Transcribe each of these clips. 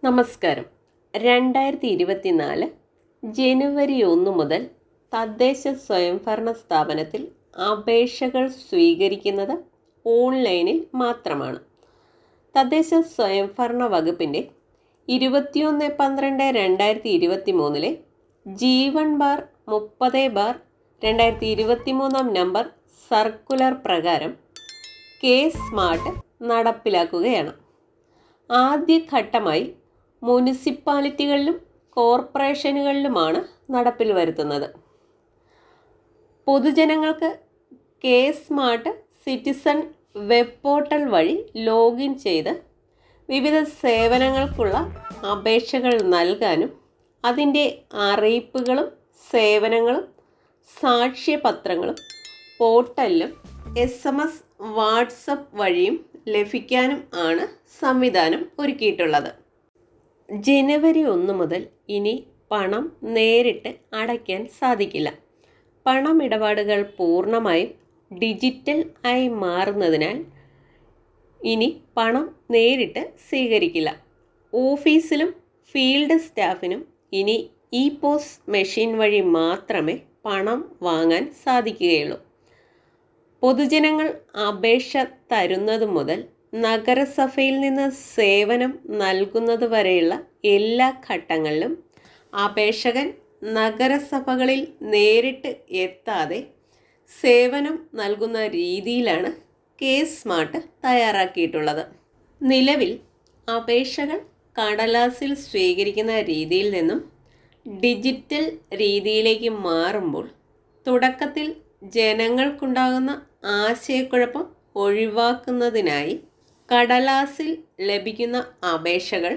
നമസ്കാരം. 2024 ജനുവരി 1 മുതൽ തദ്ദേശ സ്വയംഭരണ സ്ഥാപനത്തിൽ അപേക്ഷകൾ സ്വീകരിക്കുന്നത് ഓൺലൈനിൽ മാത്രമാണ്. തദ്ദേശ സ്വയംഭരണ വകുപ്പിൻ്റെ 21/12/2023 G1/30/2023 നമ്പർ സർക്കുലർ പ്രകാരം കെ-സ്മാർട്ട് നടപ്പിലാക്കുകയാണ്. ആദ്യഘട്ടമായി മുനിസിപ്പാലിറ്റികളിലും കോർപ്പറേഷനുകളിലുമാണ് നടപ്പിൽ വരുത്തുന്നത്. പൊതുജനങ്ങൾക്ക് കെ-സ്മാർട്ട് സിറ്റിസൺ വെബ് പോർട്ടൽ വഴി ലോഗിൻ ചെയ്ത് വിവിധ സേവനങ്ങൾക്കുള്ള അപേക്ഷകൾ നൽകാനും അതിൻ്റെ അറിയിപ്പുകളും സേവനങ്ങളും സാക്ഷ്യപത്രങ്ങളും പോർട്ടലിലും SMS, വാട്സപ്പ് വഴിയും ലഭിക്കാനും ആണ് സംവിധാനം ഒരുക്കിയിട്ടുള്ളത്. ജനുവരി 1 മുതൽ ഇനി പണം നേരിട്ട് അടയ്ക്കാൻ സാധിക്കില്ല. പണമിടപാടുകൾ പൂർണ്ണമായും ഡിജിറ്റൽ ആയി മാറുന്നതിനാൽ ഇനി പണം നേരിട്ട് സ്വീകരിക്കില്ല. ഓഫീസിലും ഫീൽഡ് സ്റ്റാഫിനും ഇനി POS മെഷീൻ വഴി മാത്രമേ പണം വാങ്ങാൻ സാധിക്കുകയുള്ളൂ. പൊതുജനങ്ങൾ അപേക്ഷ തരുന്നതു മുതൽ നഗരസഭയിൽ നിന്ന് സേവനം നൽകുന്നത് വരെയുള്ള എല്ലാ ഘട്ടങ്ങളിലും അപേക്ഷകൻ നഗരസഭകളിൽ നേരിട്ട് എത്താതെ സേവനം നൽകുന്ന രീതിയിലാണ് കെ-സ്മാർട്ട് തയ്യാറാക്കിയിട്ടുള്ളത്. നിലവിൽ അപേക്ഷകൾ കടലാസിൽ സ്വീകരിക്കുന്ന രീതിയിൽ നിന്നും ഡിജിറ്റൽ രീതിയിലേക്ക് മാറുമ്പോൾ തുടക്കത്തിൽ ജനങ്ങൾക്കുണ്ടാകുന്ന ആശയക്കുഴപ്പം ഒഴിവാക്കുന്നതിനായി കടലാസിൽ ലഭിക്കുന്ന അപേക്ഷകൾ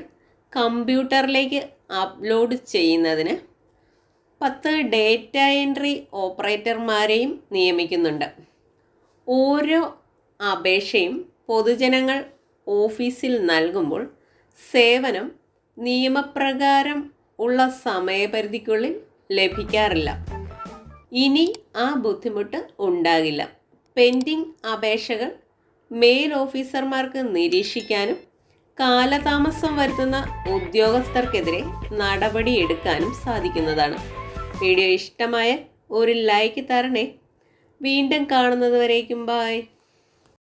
കമ്പ്യൂട്ടറിലേക്ക് അപ്ലോഡ് ചെയ്യുന്നതിന് 10 ഡേറ്റ എൻട്രി ഓപ്പറേറ്റർമാരെയും നിയമിക്കുന്നുണ്ട്. ഓരോ അപേക്ഷയും പൊതുജനങ്ങൾ ഓഫീസിൽ നൽകുമ്പോൾ സേവനം നിയമപ്രകാരം ഉള്ള സമയപരിധിക്കുള്ളിൽ ലഭിക്കാറില്ല. ഇനി ആ ബുദ്ധിമുട്ട് ഉണ്ടാകില്ല. പെൻഡിംഗ് അപേക്ഷകൾ മേൽ ഓഫീസർമാർക്ക് നിരീക്ഷിക്കാനും കാലതാമസം വരുത്തുന്ന ഉദ്യോഗസ്ഥർക്കെതിരെ നടപടിയെടുക്കാനും സാധിക്കുന്നതാണ്. വീഡിയോ ഇഷ്ടമായ ഒരു ലൈക്ക് തരണേ. വീണ്ടും കാണുന്നത് വരേക്കും ബൈ.